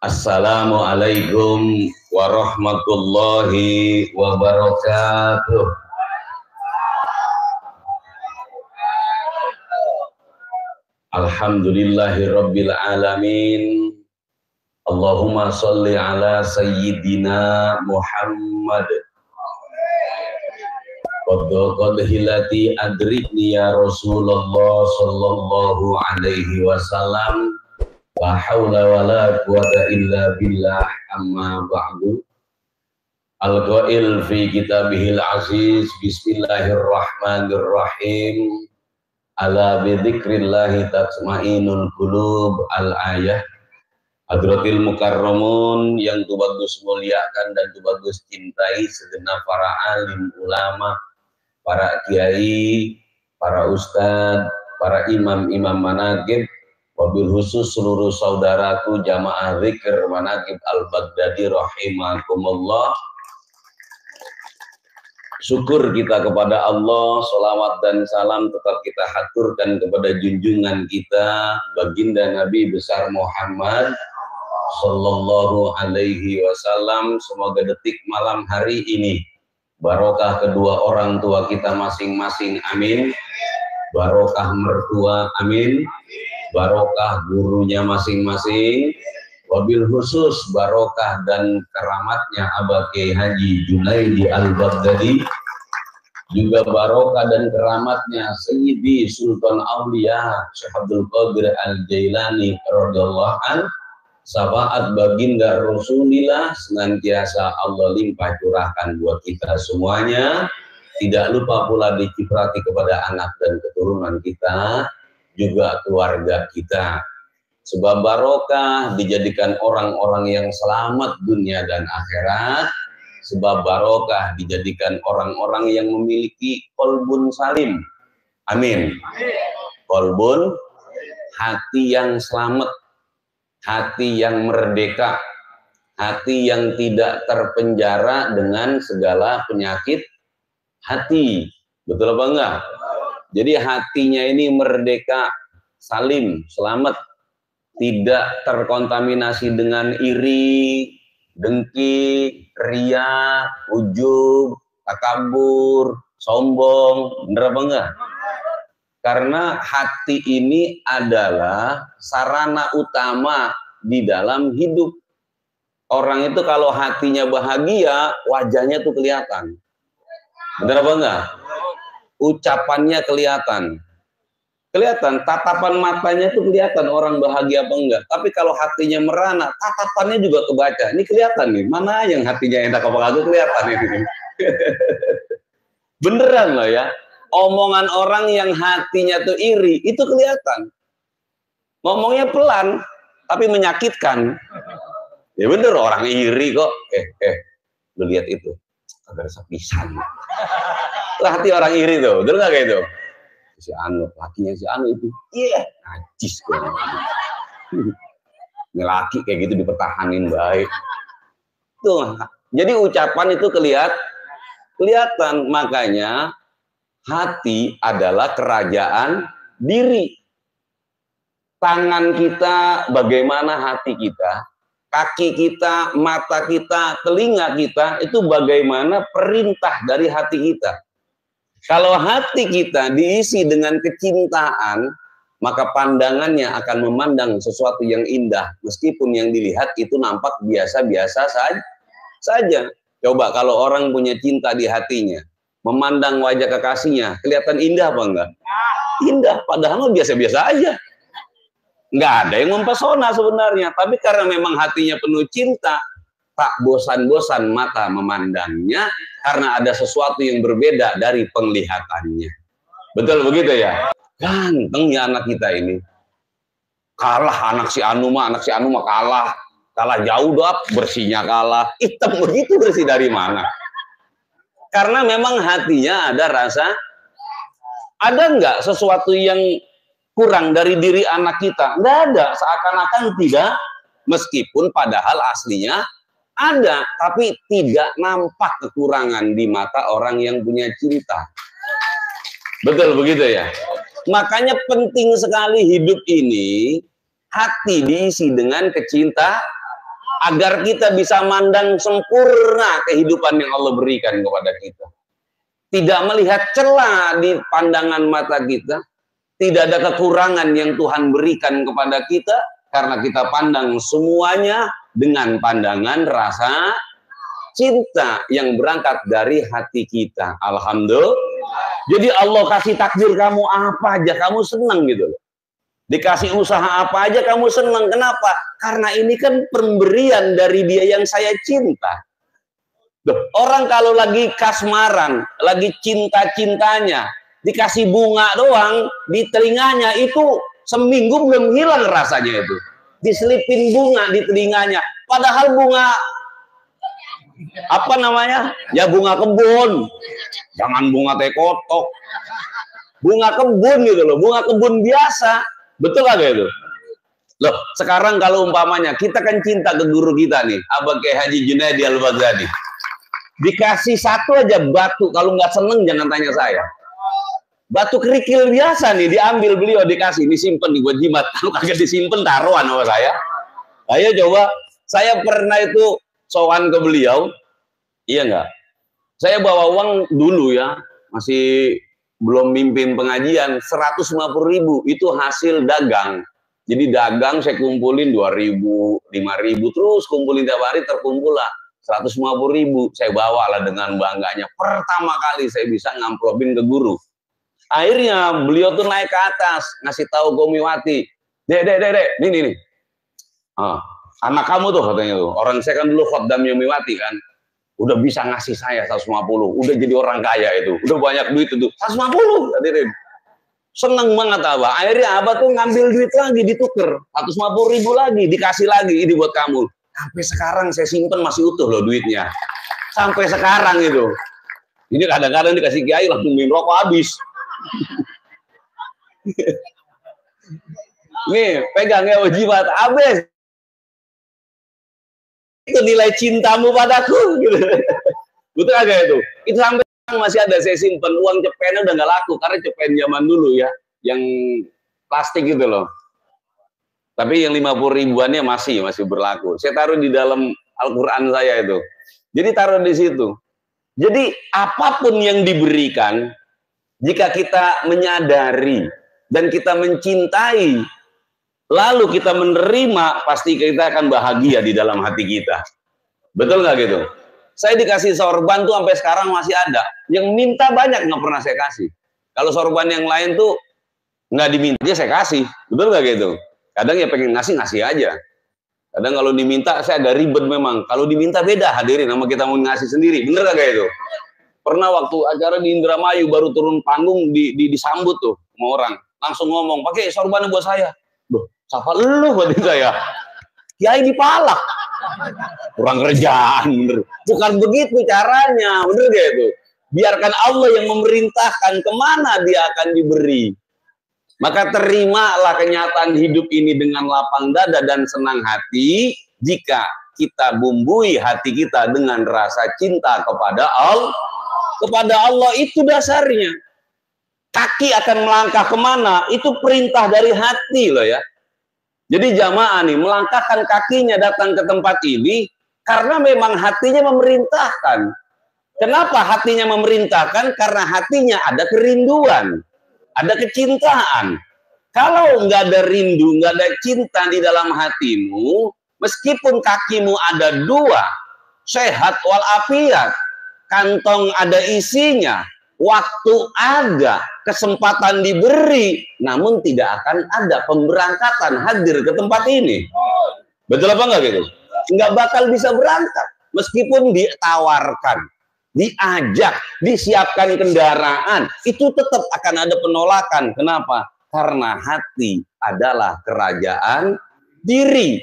Assalamualaikum warahmatullahi wabarakatuh. Alhamdulillahi rabbil alamin. Allahumma sholli ala sayyidina Muhammad. Qad hilati adrikni ya Rasulullah sallallahu alaihi wasallam. La haula wa la quwata illa billah, amma ba'du. Al-qail fi kitabihil aziz, bismillahirrahmanirrahim. Ala bidzikrillahi tatma'innul qulub, al-ayah. Hadratil mukarramun yang tubagus muliakan dan tubagus cintai segenap para alim ulama, para kiai, para ustadz, para imam-imam manaqib, wabil khusus seluruh saudaraku jamaah zikr manaqib al-Baghdadi rahimakumullah. Syukur kita kepada Allah, salawat dan salam tetap kita haturkan kepada junjungan kita baginda Nabi besar Muhammad sallallahu alaihi wasallam. Semoga detik malam hari ini barokah kedua orang tua kita masing-masing, amin. Barokah mertua, amin. Barokah gurunya masing-masing, wabil khusus barokah dan keramatnya Abah Kiai Haji Junaidi Al-Baghdadi, juga barokah dan keramatnya Sayyidi Sultan Aulia Syekh Abdul Qadir Al-Jailani radhiyallahu an. Syafaat baginda Rasulillah senantiasa Allah limpah curahkan buat kita semuanya. Tidak lupa pula diciprati kepada anak dan keturunan kita, juga keluarga kita. Sebab barokah dijadikan orang-orang yang selamat dunia dan akhirat. Sebab barokah dijadikan orang-orang yang memiliki qalbun salim. Amin. Qalbun, hati yang selamat, hati yang merdeka, hati yang tidak terpenjara dengan segala penyakit hati. Betul apa enggak? Jadi hatinya ini merdeka, salim, selamat, tidak terkontaminasi dengan iri, dengki, ria, ujub, takabur, sombong. Bener apa enggak? Karena hati ini adalah sarana utama di dalam hidup. Orang itu kalau hatinya bahagia, wajahnya tuh kelihatan. Bener apa enggak? Ucapannya kelihatan, tatapan matanya itu kelihatan orang bahagia apa enggak. Tapi kalau hatinya merana, tatapannya juga kebaca. Ini kelihatan nih, mana yang hatinya enak apa kagak, kelihatan ini. Beneran loh ya, omongan orang yang hatinya tuh iri itu kelihatan. Ngomongnya pelan tapi menyakitkan. Ya bener, orang iri kok. Lu lihat itu, agak sepisan. Lah hati orang iri tuh, betul nggak kayak itu? Si Anu, lakinya si Anu itu, iya, najis gue. Ini laki kayak gitu dipertahanin baik. Tuh, jadi ucapan itu kelihatan. Makanya hati adalah kerajaan diri. Tangan kita, bagaimana hati kita, kaki kita, mata kita, telinga kita, itu bagaimana perintah dari hati kita. Kalau hati kita diisi dengan kecintaan, maka pandangannya akan memandang sesuatu yang indah, meskipun yang dilihat itu nampak biasa-biasa saja. Coba kalau orang punya cinta di hatinya, memandang wajah kekasihnya, kelihatan indah apa enggak? Indah, padahal biasa-biasa aja. Nggak ada yang mempesona sebenarnya, tapi karena memang hatinya penuh cinta, tak bosan-bosan mata memandangnya, karena ada sesuatu yang berbeda dari penglihatannya. Betul begitu ya? Ganteng ya anak kita ini. Kalah anak si Anu mah kalah jauh dap, bersihnya kalah. Hitam begitu, bersih dari mana? Karena memang hatinya ada rasa. Ada nggak sesuatu yang kurang dari diri anak kita? Nggak ada, seakan-akan tidak, meskipun padahal aslinya ada, tapi tidak nampak kekurangan di mata orang yang punya cinta. Betul begitu ya? Makanya penting sekali hidup ini, hati diisi dengan agar kita bisa mandang sempurna kehidupan yang Allah berikan kepada kita. Tidak melihat celah di pandangan mata kita, tidak ada kekurangan yang Tuhan berikan kepada kita, karena kita pandang semuanya dengan pandangan rasa cinta yang berangkat dari hati kita. Alhamdulillah. Jadi Allah kasih takdir kamu apa aja, kamu senang gitu loh. Dikasih usaha apa aja kamu senang. Kenapa? Karena ini kan pemberian dari Dia yang saya cinta. Orang kalau lagi kasmaran, lagi cinta-cintanya, dikasih bunga doang di telinganya, itu seminggu belum hilang rasanya itu. Diselipin bunga di telinganya. Padahal bunga apa namanya? Ya bunga kebun. Jangan bunga teh kotok. Bunga kebun gitu loh, bunga kebun biasa. Betul gak itu? Loh, sekarang kalau umpamanya kita kan cinta ke guru kita nih, Abang Kiai Haji Junaidi Al-Baghdadi. Dikasih satu aja batu, kalau nggak seneng jangan tanya saya. Batu kerikil biasa nih diambil beliau, dikasih, disimpan nih buat jimat. Kalau kagak disimpan taruhan sama saya. Ayo coba, saya pernah itu sowan ke beliau, iya nggak? Saya bawa uang dulu ya, masih belum mimpin pengajian, 150.000 itu hasil dagang. Jadi dagang saya kumpulin 2.000, 5.000, terus kumpulin tiap hari, terkumpul lah 150.000. Saya bawalah dengan bangganya. Pertama kali saya bisa ngamplopin ke guru. Akhirnya beliau tuh naik ke atas, ngasih tahu Gomiwati, dek, nih. Anak kamu tuh katanya tuh, orang saya kan dulu khodam Yomiwati kan, udah bisa ngasih saya 150, udah jadi orang kaya itu, udah banyak duit itu, 150, hadirin. Seneng banget Abah. Akhirnya Abah tuh ngambil duit lagi, dituker, 150.000 lagi, dikasih lagi, ini buat kamu. Sampai sekarang saya simpen masih utuh loh duitnya. Sampai sekarang itu. Ini kadang-kadang dikasih kiai langsung minum rokok habis. Nih, pegang ya wajibat, habis. Itu nilai cintamu padaku gitu. Betul agak itu. Itu sampai masih ada saya simpen, uang cepennya udah nggak laku karena cepen zaman dulu ya, yang plastik gitu loh. Tapi yang 50.000-annya masih berlaku. Saya taruh di dalam Al-Qur'an saya itu. Jadi taruh di situ. Jadi apapun yang diberikan, jika kita menyadari dan kita mencintai, lalu kita menerima, pasti kita akan bahagia di dalam hati kita. Betul nggak gitu? Saya dikasih sorban tuh sampai sekarang masih ada. Yang minta banyak nggak pernah saya kasih. Kalau sorban yang lain tuh nggak diminta saya kasih. Betul nggak gitu? Kadang ya pengen ngasih aja. Kadang kalau diminta saya agak ribet memang. Kalau diminta beda, hadirin sama kita mau ngasih sendiri. Bener nggak kayak itu? Pernah waktu acara di Indramayu baru turun panggung disambut tuh sama orang. Langsung ngomong, pakai sorban buat saya. Loh, siapa lu buat saya? Kiai dipalak. Kurang kerjaan, bener. Bukan begitu caranya, bener gak itu? Biarkan Allah yang memerintahkan kemana dia akan diberi. Maka terimalah kenyataan hidup ini dengan lapang dada dan senang hati, jika kita bumbui hati kita dengan rasa cinta kepada Allah. Kepada Allah itu dasarnya. Kaki akan melangkah kemana, itu perintah dari hati loh ya. Jadi jamaah nih melangkahkan kakinya datang ke tempat ini karena memang hatinya memerintahkan. Kenapa hatinya memerintahkan? Karena hatinya ada kerinduan, ada kecintaan. Kalau nggak ada rindu, nggak ada cinta di dalam hatimu, meskipun kakimu ada dua, sehat walafiat, kantong ada isinya, waktu ada, kesempatan diberi, namun tidak akan ada pemberangkatan hadir ke tempat ini. Betul apa enggak gitu? Enggak bakal bisa berangkat. Meskipun ditawarkan, diajak, disiapkan kendaraan, itu tetap akan ada penolakan. Kenapa? Karena hati adalah kerajaan diri.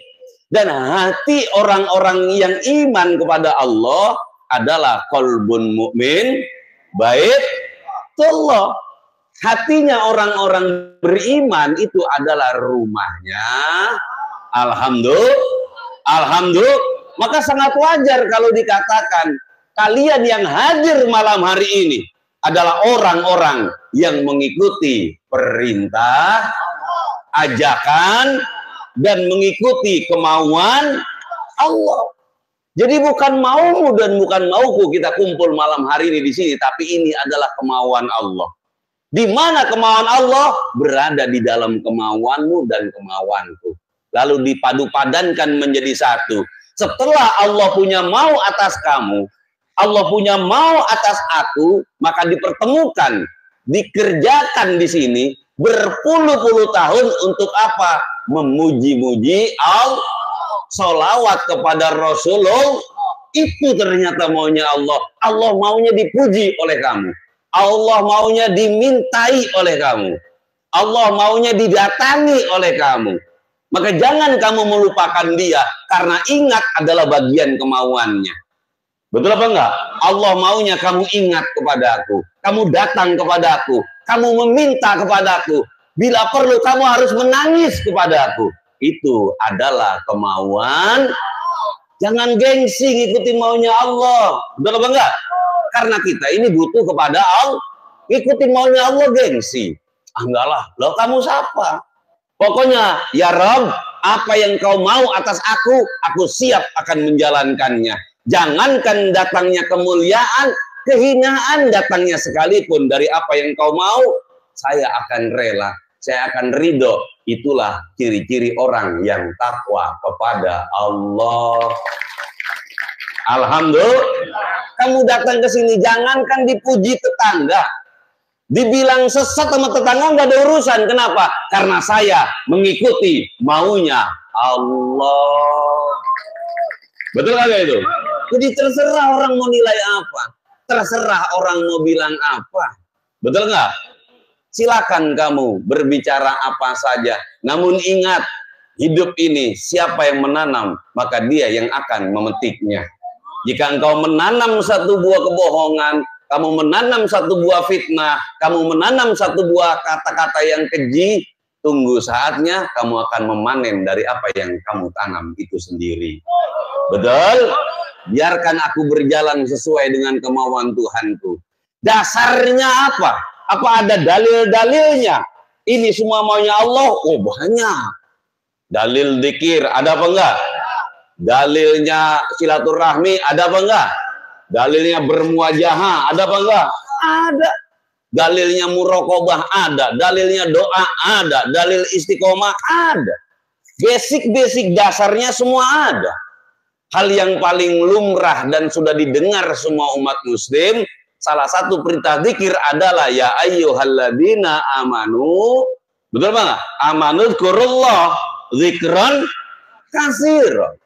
Dan hati orang-orang yang iman kepada Allah adalah qalbun mukmin baitullah. Hatinya orang-orang beriman itu adalah rumahnya. Alhamdulillah. Maka sangat wajar kalau dikatakan kalian yang hadir malam hari ini adalah orang-orang yang mengikuti perintah, ajakan, dan mengikuti kemauan Allah. Jadi bukan maumu dan bukan mauku kita kumpul malam hari ini di sini, tapi ini adalah kemauan Allah. Di mana kemauan Allah berada di dalam kemauanmu dan kemauanku. Lalu dipadu-padankan menjadi satu. Setelah Allah punya mau atas kamu, Allah punya mau atas aku, maka dipertemukan, dikerjakan di sini berpuluh-puluh tahun untuk apa? Memuji-muji Allah. Sholawat kepada Rasulullah, itu ternyata maunya Allah. Allah maunya dipuji oleh kamu. Allah maunya dimintai oleh kamu. Allah maunya didatangi oleh kamu. Maka jangan kamu melupakan dia, karena ingat adalah bagian kemauannya. Betul apa enggak? Allah maunya kamu ingat kepada aku, kamu datang kepada aku, kamu meminta kepada aku. Bila perlu kamu harus menangis kepada aku. Itu adalah kemauan. Jangan gengsi ngikuti maunya Allah. Betul apa enggak? Karena kita ini butuh kepada Allah. Ngikutin maunya Allah gengsi. Enggak lah, loh kamu siapa? Pokoknya, ya Rabb, apa yang kau mau atas aku siap akan menjalankannya. Jangankan datangnya kemuliaan, kehinaan datangnya sekalipun dari apa yang kau mau, saya akan rela, saya akan ridho. Itulah ciri-ciri orang yang takwa kepada Allah. Alhamdulillah. Kamu datang ke sini, jangankan dipuji tetangga, dibilang sesat sama tetangga nggak ada urusan. Kenapa? Karena saya mengikuti maunya Allah. Betul nggak itu? Jadi terserah orang mau nilai apa, terserah orang mau bilang apa. Betul nggak? Silakan kamu berbicara apa saja. Namun ingat, hidup ini siapa yang menanam, maka dia yang akan memetiknya. Jika engkau menanam satu buah kebohongan, kamu menanam satu buah fitnah, kamu menanam satu buah kata-kata yang keji, tunggu saatnya kamu akan memanen dari apa yang kamu tanam itu sendiri. Betul? Biarkan aku berjalan sesuai dengan kemauan Tuhanku. Dasarnya apa? Apa ada dalil-dalilnya? Ini semua maunya Allah? Oh banyak. Dalil dzikir, ada apa enggak? Dalilnya silaturahmi, ada apa enggak? Dalilnya bermuajahah, ada apa enggak? Ada. Dalilnya muraqabah, ada. Dalilnya doa, ada. Dalil istiqomah, ada. Basic-basic dasarnya semua ada. Hal yang paling lumrah dan sudah didengar semua umat muslim, salah satu perintah zikir adalah ya ayyuhalladzina amanu. Betul Bang? Amanu dzkurullah dzikran katsira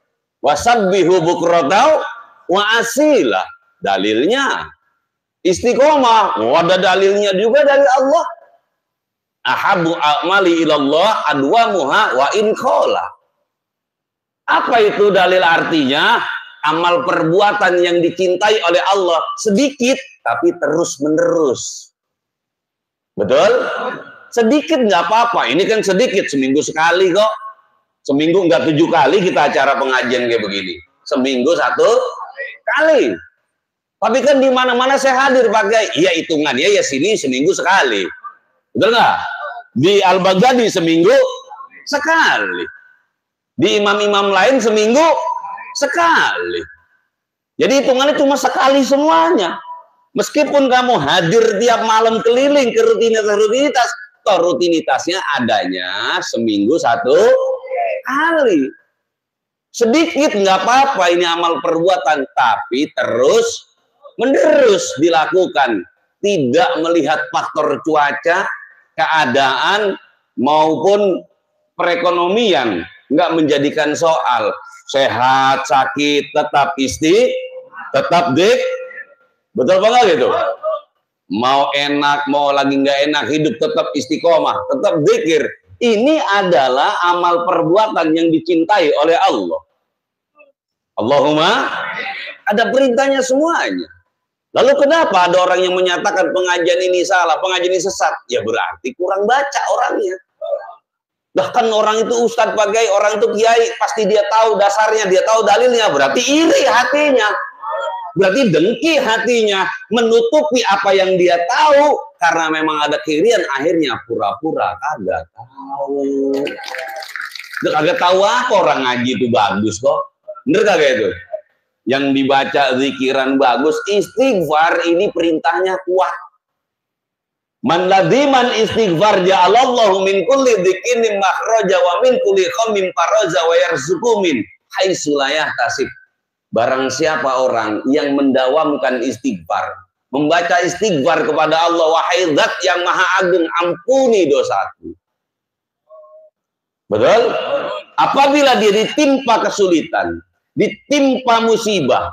wasabbihu bukratan wa asila. Dalilnya istiqomah. Oh, ada dalilnya juga dari Allah. Ahabu a'mali ilallah adwamuha wa in qala. Apa itu dalil artinya? Amal perbuatan yang dicintai oleh Allah sedikit tapi terus menerus. Betul? Sedikit nggak apa-apa. Ini kan sedikit, seminggu sekali kok. Seminggu nggak 7 kali kita acara pengajian kayak begini. Seminggu 1 kali. Tapi kan di mana-mana saya hadir pakai. Iya hitungannya ya sini seminggu sekali. Betul nggak? Di Al-Baghdadi seminggu sekali. Di imam-imam lain seminggu sekali. Jadi hitungannya cuma sekali semuanya. Meskipun kamu hadir tiap malam keliling ke rutinitas, rutinitasnya adanya seminggu 1 kali. Sedikit nggak apa-apa, ini amal perbuatan, tapi terus menerus dilakukan. Tidak melihat faktor cuaca, keadaan maupun perekonomian. Nggak menjadikan soal. Sehat, sakit, tetap tetap betul apa enggak gitu? Mau enak, mau lagi nggak enak, hidup tetap istiqomah, tetap zikir. Ini adalah amal perbuatan yang dicintai oleh Allah. Allahumma, ada perintahnya semuanya. Lalu kenapa ada orang yang menyatakan pengajian ini salah, pengajian ini sesat? Ya berarti kurang baca orangnya. Bahkan orang itu ustadz pakai, orang itu kiai, pasti dia tahu dasarnya, dia tahu dalilnya, berarti iri hatinya, berarti dengki hatinya, menutupi apa yang dia tahu, karena memang ada kirian, akhirnya pura-pura kagak tahu. Kagak tahu apa orang ngaji itu bagus kok, Bener kagak itu? Yang dibaca zikiran bagus, istighfar ini perintahnya kuat. Man ladziman istighfar ja'alallahu min kulli dzikrin makhraja wa min kulli khammin faraja wa yarzuqu min haitsu la yahtasib. Barang siapa orang yang mendawamkan istighfar, membaca istighfar kepada Allah, wahai Zat yang Maha Agung, ampuni dosaku. Betul? Apabila dia ditimpa kesulitan, ditimpa musibah,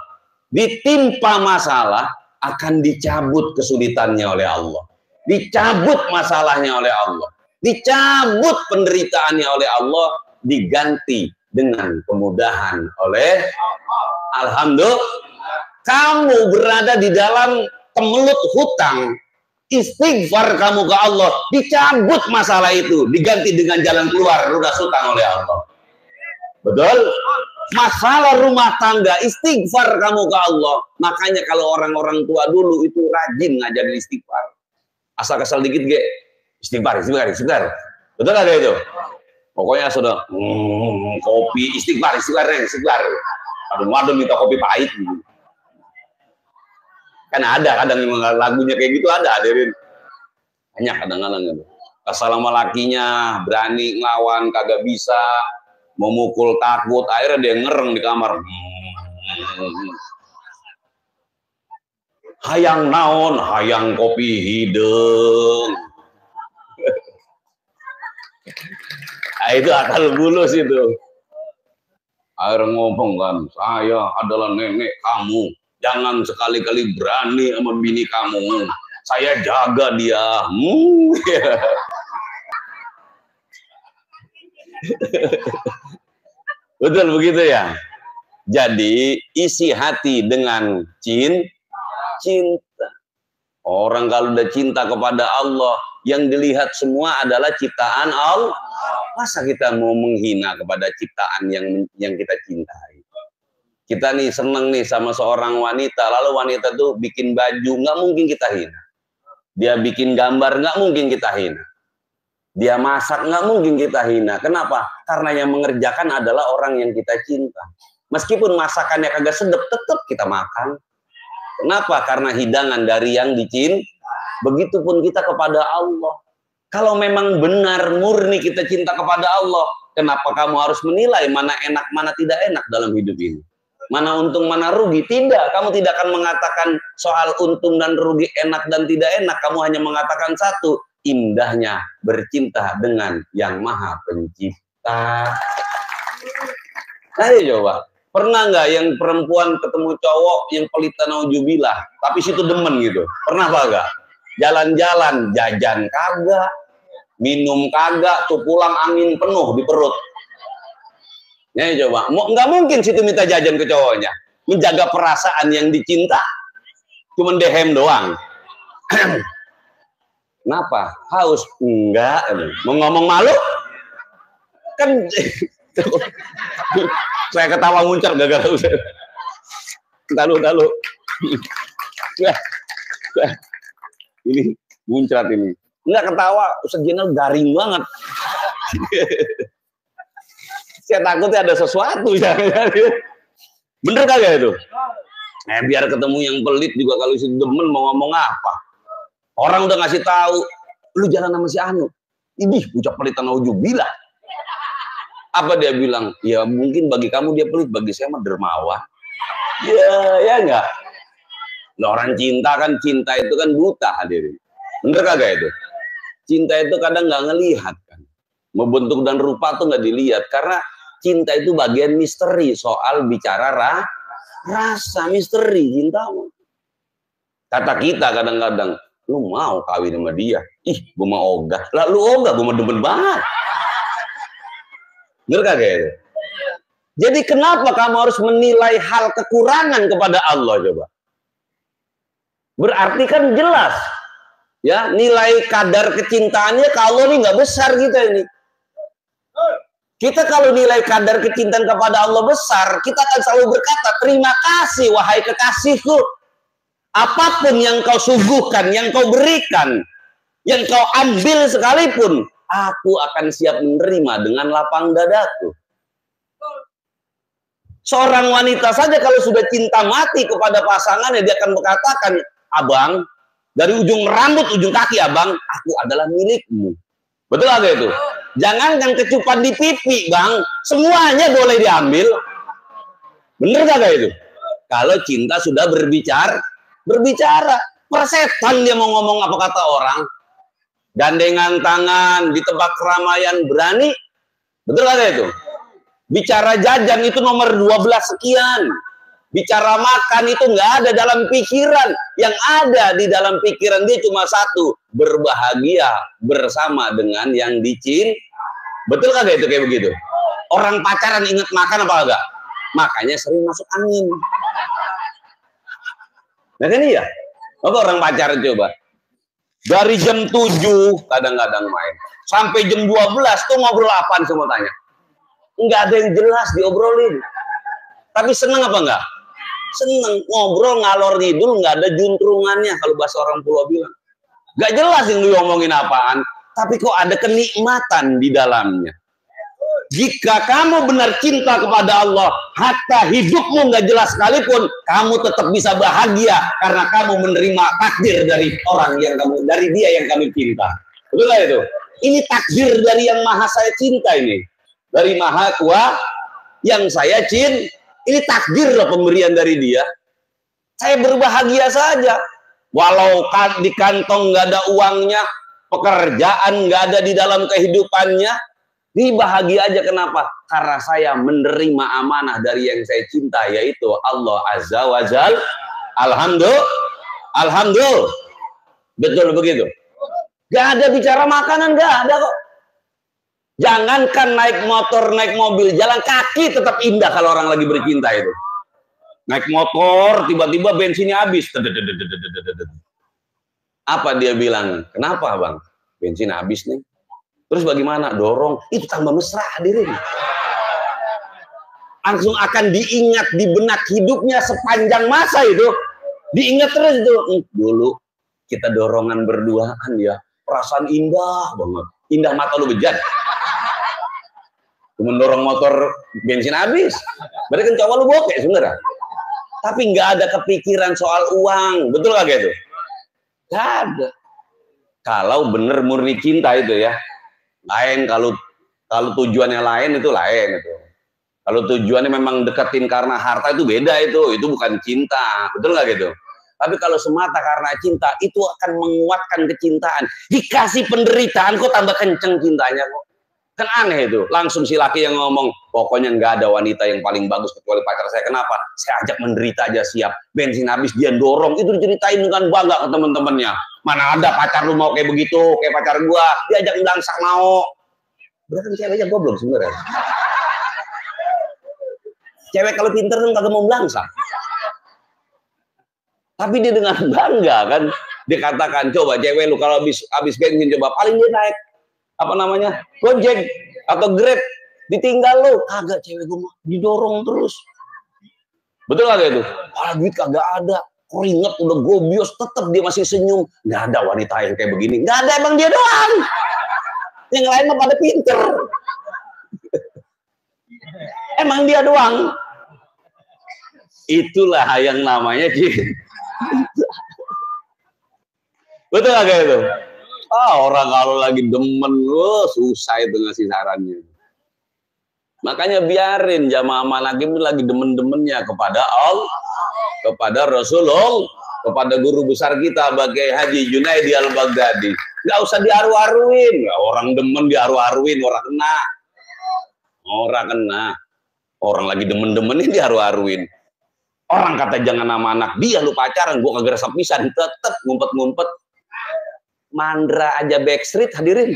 ditimpa masalah, akan dicabut kesulitannya oleh Allah. Dicabut masalahnya oleh Allah, dicabut penderitaannya oleh Allah, diganti dengan kemudahan oleh Alhamdulillah. Kamu berada di dalam kemelut hutang, istighfar kamu ke Allah, dicabut masalah itu, diganti dengan jalan keluar lunas hutang oleh Allah. Betul? Masalah rumah tangga, istighfar kamu ke Allah. Makanya kalau orang-orang tua dulu itu rajin ngajarin istighfar. Asal kesal dikit ge, istighfar. Betul ada itu? Pokoknya sudah kopi istighfar. Aduh minta kopi pahit gitu. Kan ada kadang lagunya kayak gitu, ada hadirin. Banyak kadang-kadang gitu. Kesal sama lakinya, berani ngelawan kagak bisa, memukul takut, akhirnya dia ngereng di kamar. Hayang naon, hayang kopi hidung. Nah, itu akal bulus itu. Akhirnya ngomong kan, saya adalah nenek kamu. Jangan sekali-kali berani sama bini kamu. Saya jaga dia. Betul begitu ya? Jadi isi hati dengan cinta. Orang kalau udah cinta kepada Allah, yang dilihat semua adalah ciptaan Allah. Masa kita mau menghina kepada ciptaan yang kita cintai? Kita nih seneng nih sama seorang wanita, lalu wanita tuh bikin baju, nggak mungkin kita hina. Dia bikin gambar, nggak mungkin kita hina. Dia masak, nggak mungkin kita hina. Kenapa? Karena yang mengerjakan adalah orang yang kita cinta. Meskipun masakannya kagak sedap, tetap kita makan. Kenapa? Karena hidangan dari yang dicintai. Begitupun kita kepada Allah. Kalau memang benar murni kita cinta kepada Allah, kenapa kamu harus menilai mana enak, mana tidak enak dalam hidup ini? Mana untung, mana rugi? Tidak. Kamu tidak akan mengatakan soal untung dan rugi, enak dan tidak enak. Kamu hanya mengatakan satu, indahnya bercinta dengan yang Maha Pencipta. Ayo coba. Pernah nggak yang perempuan ketemu cowok yang pelitan naujubillah, tapi situ demen gitu? Pernah apa enggak? Jalan-jalan, jajan kagak, minum kagak, tuh pulang angin penuh di perut. Ya coba, nggak mungkin situ minta jajan ke cowoknya. Menjaga perasaan yang dicinta, cuman dehem doang. Kenapa? Haus? Enggak. Mau ngomong malu? Kan saya ketawa muncul gara-gara talu. Ini muncrat ini. Enggak ketawa, Ustaz Jenal garing banget. Saya takutnya ada sesuatu ya. Bener kagak itu? Biar ketemu yang pelit juga, kalau si demen mau ngomong apa? Orang udah ngasih tahu, lu jalan sama si Anu. Ini ucap pelitan naujubillah. Apa dia bilang? Ya mungkin bagi kamu dia pelit, bagi saya mah dermawan. Ya enggak. Nah, orang cinta kan, cinta itu kan buta hadirin. Bener kagak itu? Cinta itu kadang nggak ngelihat kan. Membentuk dan rupa tuh nggak dilihat, karena cinta itu bagian misteri soal bicara rasa misteri cinta. Kata kita kadang-kadang, lu mau kawin sama dia? Ih, gue mau ogah. Lah lu ogah, gue mau demen banget. Bener kagak itu? Jadi kenapa kamu harus menilai hal kekurangan kepada Allah coba? Berarti kan jelas ya, nilai kadar kecintaannya kalau ini nggak besar kita ini. Kita kalau nilai kadar kecintaan kepada Allah besar, kita akan selalu berkata, terima kasih wahai kekasihku. Apapun yang kau suguhkan, yang kau berikan, yang kau ambil sekalipun, aku akan siap menerima dengan lapang dadaku. Seorang wanita saja kalau sudah cinta mati kepada pasangannya, dia akan berkatakan, abang, dari ujung rambut, ujung kaki abang, aku adalah milikmu. Betul gak itu? Jangankan kecupan di pipi, bang, semuanya boleh diambil. Bener gak itu? Kalau cinta sudah berbicara, persetan dia mau ngomong apa kata orang. Gandengan tangan di tempat keramaian berani. Betul gak itu? Bicara jajan itu nomor 12 sekian. Bicara makan itu nggak ada dalam pikiran. Yang ada di dalam pikiran dia cuma satu, berbahagia bersama dengan yang dicintai. Betul kagak itu kayak begitu? Orang pacaran inget makan apa enggak? Makanya sering masuk angin. Nah kan iya. Apa orang pacaran coba? Dari jam 7 kadang-kadang main. Sampai jam 12 tuh ngobrol apaan semua tanya. Enggak ada yang jelas diobrolin. Tapi seneng apa enggak? Seneng. Ngobrol ngalor ngidul, nggak ada juntrungannya kalau bahasa orang Pulau bilang. Nggak jelas yang diomongin apaan, tapi kok ada kenikmatan di dalamnya. Jika kamu benar cinta kepada Allah, hatta hidupmu nggak jelas sekalipun, kamu tetap bisa bahagia karena kamu menerima takdir dari orang yang kamu, dari dia yang kamu cinta. Betul gak itu? Ini takdir dari yang maha saya cinta ini. Dari maha tua yang saya cinta. Ini takdir loh pemberian dari dia. Saya berbahagia saja. Walau di kantong nggak ada uangnya, pekerjaan nggak ada di dalam kehidupannya, ini bahagia aja. Kenapa? Karena saya menerima amanah dari yang saya cinta, yaitu Allah Azza wa Jal. Alhamdulillah. Betul begitu. Gak ada bicara makanan, gak ada kok. Jangankan naik motor, naik mobil, jalan kaki tetap indah kalau orang lagi bercinta itu. Naik motor, tiba-tiba bensinnya habis. Apa dia bilang? Kenapa bang? Bensin habis nih. Terus bagaimana? Dorong. Itu tambah mesra hadirin. Langsung akan diingat di benak hidupnya sepanjang masa itu. Diingat terus itu. Dulu kita dorongan berduaan ya. Perasaan indah banget. Indah mata lu bejat. Mendorong motor bensin habis, berarti kan cowok lu bokeh sebenarnya. Tapi nggak ada kepikiran soal uang, betul gak gitu? Nggak ada. Kalau bener murni cinta itu ya, lain. Kalau tujuannya lain itu lain itu. Kalau tujuannya memang deketin karena harta itu beda itu bukan cinta, betul gak gitu? Tapi kalau semata karena cinta itu akan menguatkan kecintaan. Dikasih penderitaan kok tambah kenceng cintanya kok. Kan aneh itu. Langsung si laki yang ngomong, pokoknya nggak ada wanita yang paling bagus kecuali pacar saya. Kenapa? Saya ajak menderita aja siap. Bensin habis dia dorong. Itu diceritain dengan bangga ke teman-temannya. Mana ada pacar lu mau kayak begitu, kayak pacar gua. Diajak melangsak mau. Berarti ceweknya goblok sebenarnya. Cewek kalau pinter tuh kagak mau melangsak. Tapi dia dengan bangga kan. Dia katakan, coba cewek lu kalau habis bensin coba paling dia naik apa namanya, Gojek atau Grab, ditinggal lo, kagak, cewek gue didorong terus. Betul kagak itu? Kalau duit kagak ada, keringet udah gobios, tetap dia masih senyum. Nggak ada wanita yang kayak begini, nggak ada, emang dia doang. Yang lain mah pada pinter. Emang dia doang. Itulah yang namanya cinta. Betul kagak itu? Orang kalau lagi demen, susah itu ngasih sarannya. Makanya biarin jamaah Manakim itu lagi demen-demennya kepada Allah, kepada Rasulullah, kepada guru besar kita Bagai Haji Junaidi Al-Baghdadi. Nggak usah diaru-aruin. Orang demen diaru-aruin, orang kena. Orang kena. Orang lagi demen-demennya diaru-aruin. Orang kata jangan nama anak dia, lu pacaran, gua kagak resep pisan, tetep ngumpet-ngumpet. Mandra aja Backstreet hadirin.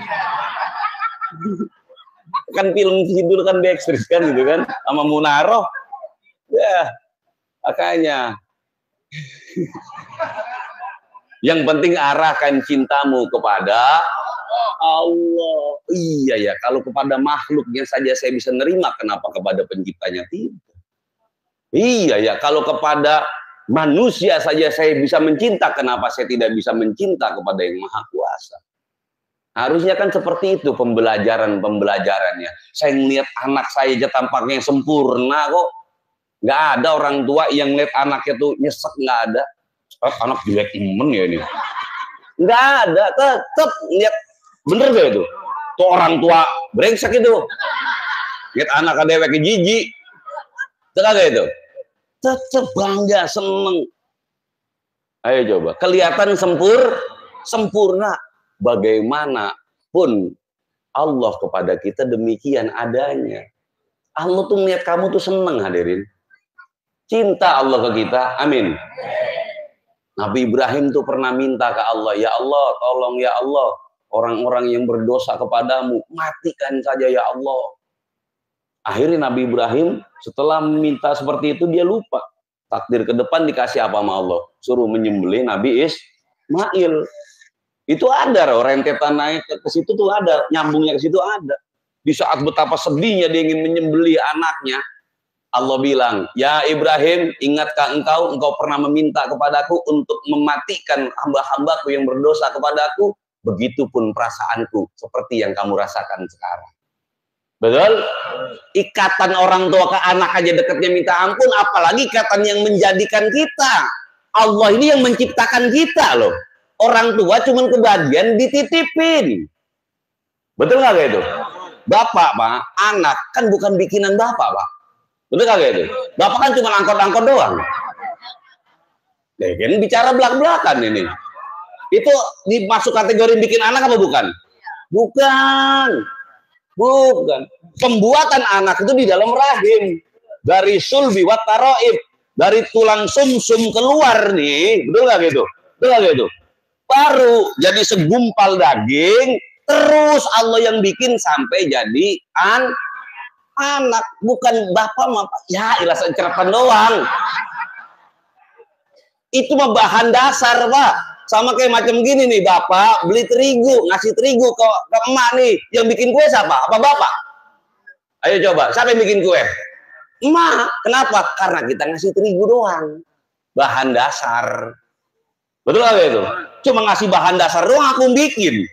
Kan film judul kan Backstreet kan gitu kan, sama Munaro. Ya, makanya. Yang penting arahkan cintamu kepada Allah. Iya ya, kalau kepada makhluknya saja saya bisa nerima, kenapa kepada penciptanya tidak? Iya ya, kalau kepada manusia saja saya bisa mencinta, kenapa saya tidak bisa mencinta kepada yang maha kuasa? Harusnya kan seperti itu pembelajarannya. Saya ngelihat anak saya aja tampaknya sempurna kok. Nggak ada orang tua yang lihat anaknya tuh nyesek, nggak ada. Anak jelek temen ya ini. Nggak ada, tetap lihat bener gak itu? Tuh orang tua brengsek itu. Lihat anak dewek jijik. Tetap gak itu? Tetap bangga, seneng. Ayo coba, kelihatan sempurna. Bagaimanapun Allah kepada kita demikian adanya. Allah tuh melihat kamu tuh seneng, hadirin. Cinta Allah ke kita, amin. Nabi Ibrahim tuh pernah minta ke Allah, ya Allah, tolong ya Allah, orang-orang yang berdosa kepadamu, matikan saja ya Allah. Akhirnya Nabi Ibrahim setelah meminta seperti itu, dia lupa. Takdir ke depan dikasih apa sama Allah? Suruh menyembelih Nabi Ismail. Itu ada, rentetan naik ke situ tuh ada, nyambungnya ke situ ada. Di saat betapa sedihnya dia ingin menyembelih anaknya, Allah bilang, ya Ibrahim, ingatkah engkau pernah meminta kepadaku untuk mematikan hamba-hambaku yang berdosa kepadaku? Begitupun perasaanku, seperti yang kamu rasakan sekarang. Betul? Ikatan orang tua ke anak aja dekatnya minta ampun, apalagi ikatan yang menjadikan kita. Allah ini yang menciptakan kita loh. Orang tua cuman kebagian dititipin. Betul nggak kayak itu? Bapak, Pak, anak kan bukan bikinan Bapak, Pak. Betul nggak kayak itu? Bapak kan cuma angkot-angkot doang. Nah, kan bicara belak-belakan ini. Itu dimasuk kategori bikin anak apa bukan? Bukan. Pembuatan anak itu di dalam rahim. Dari sulbi wat taroib. Dari tulang sumsum keluar nih. Betul nggak gitu? Betul nggak gitu? Baru jadi segumpal daging. Terus Allah yang bikin sampai jadi anak, bukan bapak bapak. Ya ilah cerpen doang. Itu mah bahan dasar, Pak. Sama kayak macam gini nih, bapak beli terigu, ngasih terigu ke emak nih. Yang bikin kue siapa? Apa bapak? Ayo coba, siapa yang bikin kue? Emak. Kenapa? Karena kita ngasih terigu doang. Bahan dasar. Betul nggak itu? Cuma ngasih bahan dasar doang aku bikin.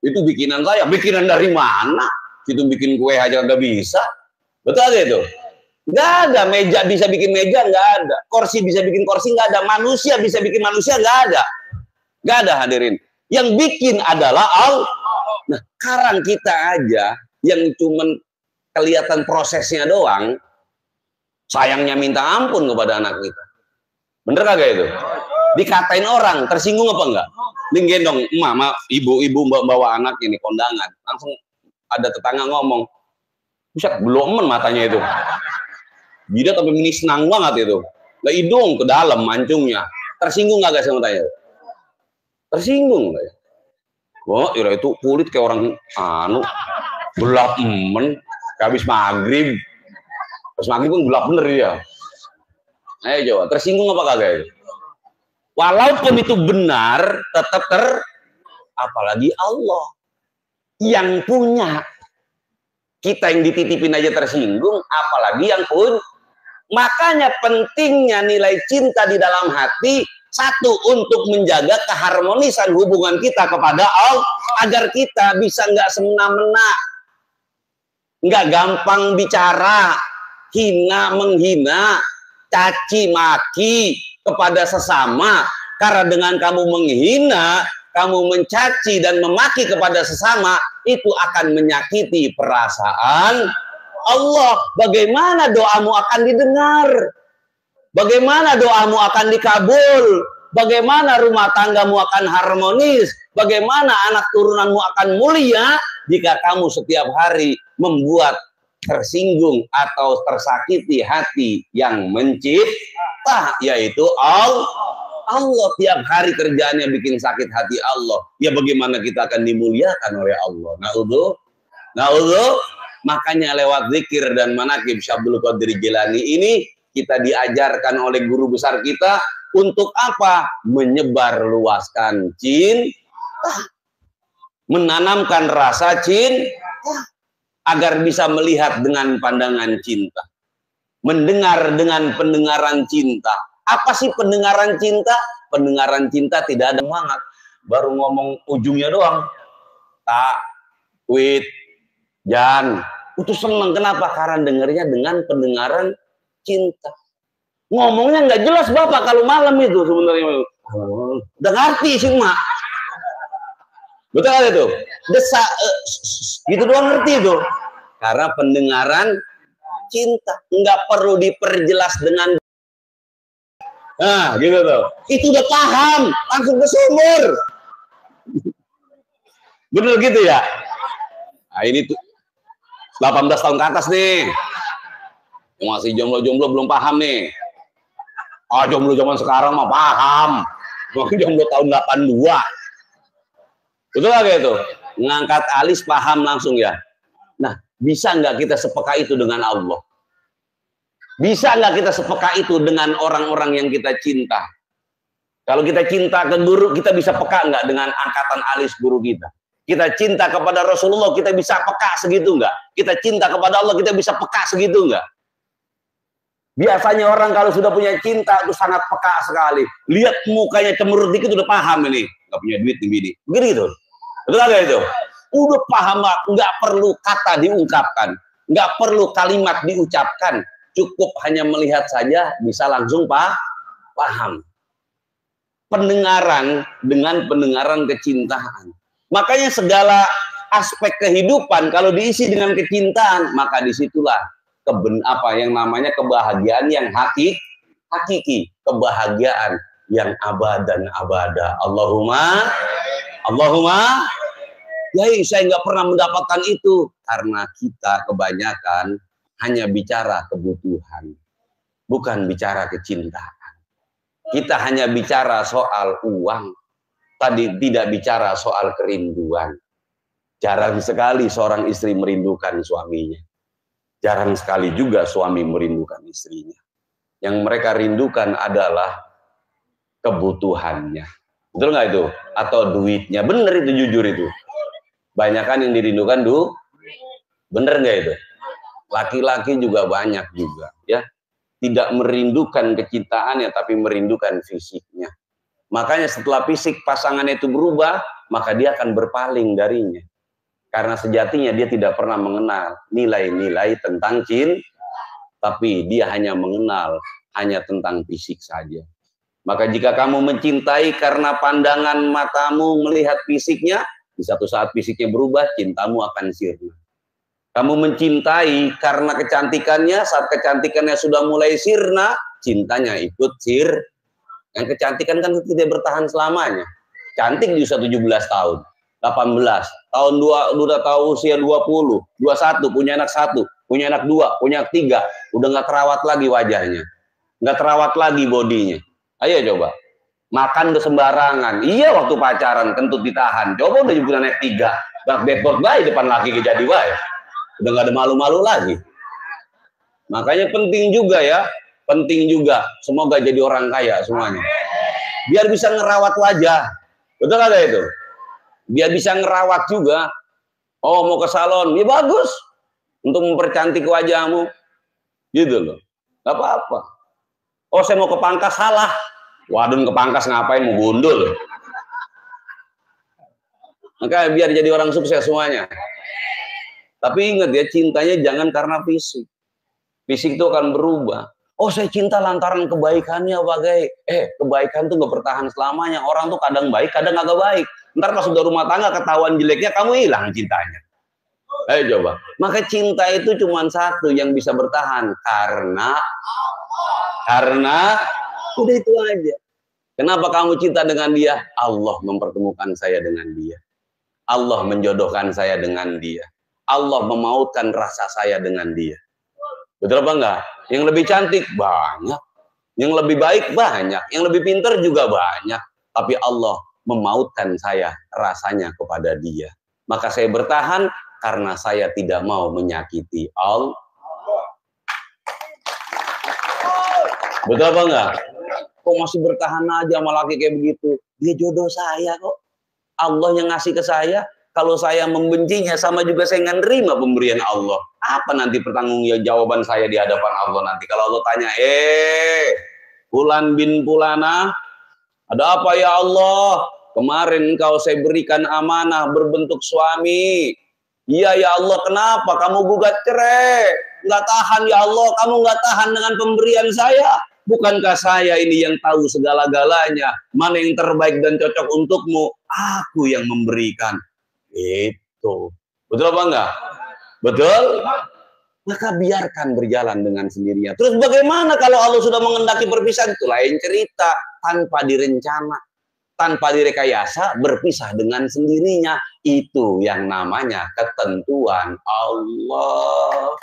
Itu bikinan saya. Bikinan dari mana? Itu bikin kue aja nggak bisa. Betul nggak itu? Nggak ada. Meja bisa bikin meja, nggak ada. Kursi bisa bikin kursi, nggak ada. Manusia bisa bikin manusia, nggak ada. Nggak ada, hadirin. Yang bikin adalah Allah. Nah, sekarang kita aja yang cuman kelihatan prosesnya doang, sayangnya minta ampun kepada anak kita. Bener kagak itu? Dikatain orang, tersinggung apa enggak? Gendong mama, ibu-ibu bawa anak ini kondangan, langsung ada tetangga ngomong, buset belomen matanya itu, dia tapi ini senang banget itu, lah hidung ke dalam mancungnya, tersinggung nggak guys sama tanya? Tersinggung nggak ya? Wah, itu kulit kayak orang gelap habis maghrib, pas maghrib pun gelap bener ya. Ayo coba, tersinggung apa kagak? Walaupun itu benar, tetap apalagi Allah yang punya. Kita yang dititipin aja tersinggung, apalagi yang pun. Makanya pentingnya nilai cinta di dalam hati, satu, untuk menjaga keharmonisan hubungan kita kepada Allah, agar kita bisa nggak semena-mena, nggak gampang bicara, menghina, caci maki kepada sesama. Karena dengan kamu menghina, kamu mencaci dan memaki kepada sesama, itu akan menyakiti perasaan Allah. Bagaimana doamu akan didengar? Bagaimana doamu akan dikabul? Bagaimana rumah tanggamu akan harmonis? Bagaimana anak turunanmu akan mulia jika kamu setiap hari membuat tersinggung atau tersakiti hati yang mencipta, yaitu Allah. Tiap hari kerjaannya bikin sakit hati Allah. Ya bagaimana kita akan dimuliakan oleh Allah? Na'udhu. Makanya lewat zikir dan manaqib Syabdul Qadir Jilani ini kita diajarkan oleh guru besar kita untuk apa? Menyebar luaskan cinta, menanamkan rasa cinta, agar bisa melihat dengan pandangan cinta, mendengar dengan pendengaran cinta. Apa sih pendengaran cinta? Pendengaran cinta tidak ada semangat, baru ngomong ujungnya doang. Tak, wit, jan, itu seneng. Kenapa? Karena dengarnya dengan pendengaran cinta. Ngomongnya nggak jelas Bapak kalau malam itu sebenarnya. Udah ngerti sih Mak. Betul kan itu? Desa gitu doang ngerti itu. Karena pendengaran cinta nggak perlu diperjelas dengan gitu tuh. Itu udah paham, langsung ke sumur. Bener gitu ya? Nah ini tuh 18 tahun ke atas nih. Masih jomblo-jomblo belum paham nih. Jomblo zaman sekarang mah paham. Jomblo tahun 82. Betul gak itu? Ngangkat alis paham langsung ya. Nah, bisa nggak kita sepeka itu dengan Allah? Bisa nggak kita sepeka itu dengan orang-orang yang kita cinta? Kalau kita cinta ke guru, kita bisa peka nggak dengan angkatan alis guru kita? Kita cinta kepada Rasulullah, kita bisa peka segitu nggak? Kita cinta kepada Allah, kita bisa peka segitu nggak? Biasanya orang kalau sudah punya cinta itu sangat peka sekali. Lihat mukanya cemberut dikit udah paham ini. Nggak punya duit nih bini. Begitu. Betul nggak itu? Udah paham, nggak perlu kata diungkapkan. Nggak perlu kalimat diucapkan. Cukup hanya melihat saja bisa langsung paham. Pendengaran dengan pendengaran kecintaan. Makanya segala aspek kehidupan kalau diisi dengan kecintaan, maka disitulah apa yang namanya kebahagiaan yang hakiki, kebahagiaan yang abadan abada. Allahumma yai, saya nggak pernah mendapatkan itu karena kita kebanyakan hanya bicara kebutuhan, bukan bicara kecintaan. Kita hanya bicara soal uang, tadi tidak bicara soal kerinduan. Jarang sekali seorang istri merindukan suaminya. Jarang sekali juga suami merindukan istrinya. Yang mereka rindukan adalah kebutuhannya. Betul nggak itu? Atau duitnya. Bener itu, jujur itu. Banyakan yang dirindukan bener nggak itu? Laki-laki juga banyak juga, ya. Tidak merindukan kecintaannya, tapi merindukan fisiknya. Makanya setelah fisik pasangannya itu berubah, maka dia akan berpaling darinya. Karena sejatinya dia tidak pernah mengenal nilai-nilai tentang cinta, tapi dia hanya mengenal hanya tentang fisik saja. Maka jika kamu mencintai karena pandangan matamu melihat fisiknya, di satu saat fisiknya berubah, cintamu akan sirna. Kamu mencintai karena kecantikannya, saat kecantikannya sudah mulai sirna, cintanya ikut Yang kecantikan kan tidak bertahan selamanya. Cantik di usia 17 tahun. 18 tahun udah tahu usia 20, 21 punya anak 1, punya anak 2, punya anak 3, udah nggak terawat lagi wajahnya, nggak terawat lagi bodinya. Ayo coba makan ke sembarangan. Iya waktu pacaran kentut ditahan, coba udah punya anak 3, backboard bayi depan laki jadi wae, udah nggak ada malu-malu lagi. Makanya penting juga ya, penting juga semoga jadi orang kaya semuanya, biar bisa ngerawat wajah. Betul ada itu? Biar bisa ngerawat juga. Oh mau ke salon, ya bagus untuk mempercantik wajahmu, gitu loh. Gak apa-apa. Oh saya mau ke pangkas, salah. Waduh ke pangkas ngapain, mau gundul. Maka biar jadi orang sukses semuanya. Tapi ingat ya, cintanya jangan karena fisik. Fisik itu akan berubah. Oh saya cinta lantaran kebaikannya, bagai. Kebaikan tuh gak bertahan selamanya. Orang tuh kadang baik, kadang agak baik. Ntar pas sudah rumah tangga ketahuan jeleknya, kamu hilang cintanya. Ayo coba. Maka cinta itu cuma satu yang bisa bertahan, karena udah itu aja. Kenapa kamu cinta dengan dia? Allah mempertemukan saya dengan dia. Allah menjodohkan saya dengan dia. Allah memautkan rasa saya dengan dia. Betul apa enggak? Yang lebih cantik banyak, yang lebih baik banyak, yang lebih pintar juga banyak. Tapi Allah memautkan saya rasanya kepada dia. Maka saya bertahan karena saya tidak mau menyakiti Allah. Betul apa enggak? Kok masih bertahan aja sama laki kayak begitu? Dia jodoh saya kok. Allah yang ngasih ke saya. Kalau saya membencinya, sama juga saya nggak nerima pemberian Allah. Apa nanti pertanggungjawaban saya di hadapan Allah nanti? Kalau Allah tanya, Fulan bin Fulana, ada apa ya Allah? Kemarin engkau saya berikan amanah berbentuk suami. Iya ya Allah, kenapa kamu gugat cerai? Nggak tahan ya Allah, kamu nggak tahan dengan pemberian saya. Bukankah saya ini yang tahu segala-galanya, mana yang terbaik dan cocok untukmu? Aku yang memberikan. Itu. Betul apa enggak? Betul? Maka biarkan berjalan dengan sendirinya. Terus bagaimana kalau Allah sudah mengendaki perpisahan? Itu lain cerita. Tanpa direncana, tanpa direkayasa, berpisah dengan sendirinya. Itu yang namanya ketentuan Allah.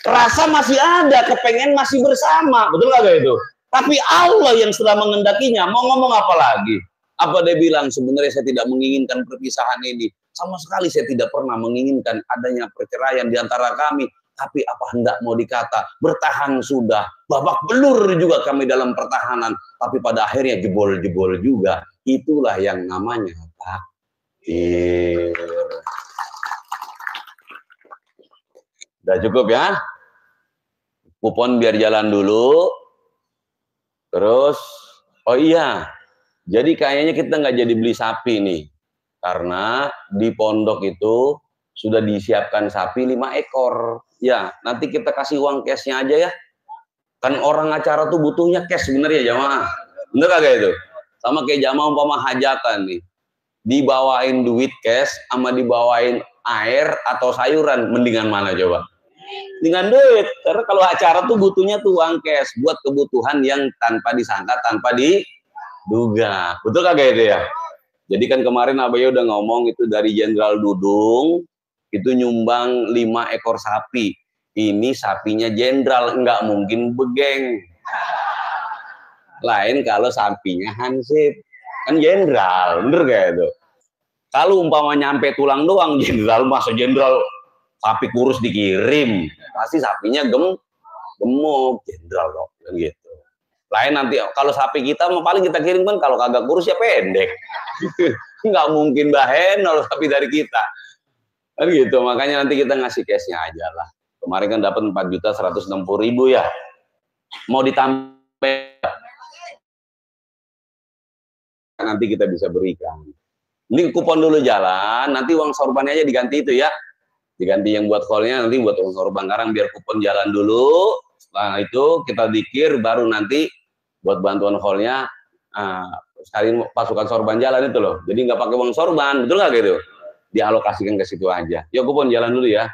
Rasa masih ada, kepengen masih bersama, betul nggak itu? Tapi Allah yang sudah mengendakinya, mau ngomong apa lagi? Apa dia bilang, sebenarnya saya tidak menginginkan perpisahan ini, sama sekali saya tidak pernah menginginkan adanya perceraian di antara kami, tapi apa hendak mau dikata, bertahan sudah, babak belur juga kami dalam pertahanan, tapi pada akhirnya jebol-jebol juga. Itulah yang namanya takdir. Udah cukup ya? Kupon biar jalan dulu. Terus, oh iya, jadi kayaknya kita nggak jadi beli sapi nih. Karena di pondok itu sudah disiapkan sapi 5 ekor. Ya, nanti kita kasih uang cashnya aja ya. Kan orang acara tuh butuhnya cash sebenarnya jamaah. Bener gak itu? Sama kayak jamaah umpama hajatan nih. Dibawain duit cash sama dibawain air atau sayuran, mendingan mana coba? Dengan duit, karena kalau acara tuh butuhnya tuh uang cash buat kebutuhan yang tanpa disangka, tanpa diduga. Betul kagak itu ya? Jadi kan kemarin Abaye udah ngomong itu dari Jenderal Dudung itu nyumbang 5 ekor sapi. Ini sapinya jenderal, nggak mungkin begeng. Lain kalau sapinya Hansip, kan jenderal, bener gak itu? Kalau umpama nyampe tulang doang jenderal, masa jenderal sapi kurus dikirim, pasti sapinya gemuk, jenderal dong, kan gitu. Lain nanti kalau sapi kita paling kita kirim kan kalau kagak kurus ya pendek, nggak mungkin bahen kalau sapi dari kita, kan gitu. Makanya nanti kita ngasih cashnya aja lah. Kemarin kan dapat 4.160.000 ya, mau ditambah nanti kita bisa berikan. Ini kupon dulu jalan, nanti uang sorbannya aja diganti itu ya. Diganti yang buat call-nya, nanti buat uang sorban sekarang biar kupon jalan dulu. Setelah itu kita dikir, baru nanti buat bantuan call-nya sekali pasukan sorban jalan itu loh. Jadi nggak pakai uang sorban, betul nggak gitu? Dialokasikan ke situ aja. Yuk kupon jalan dulu ya.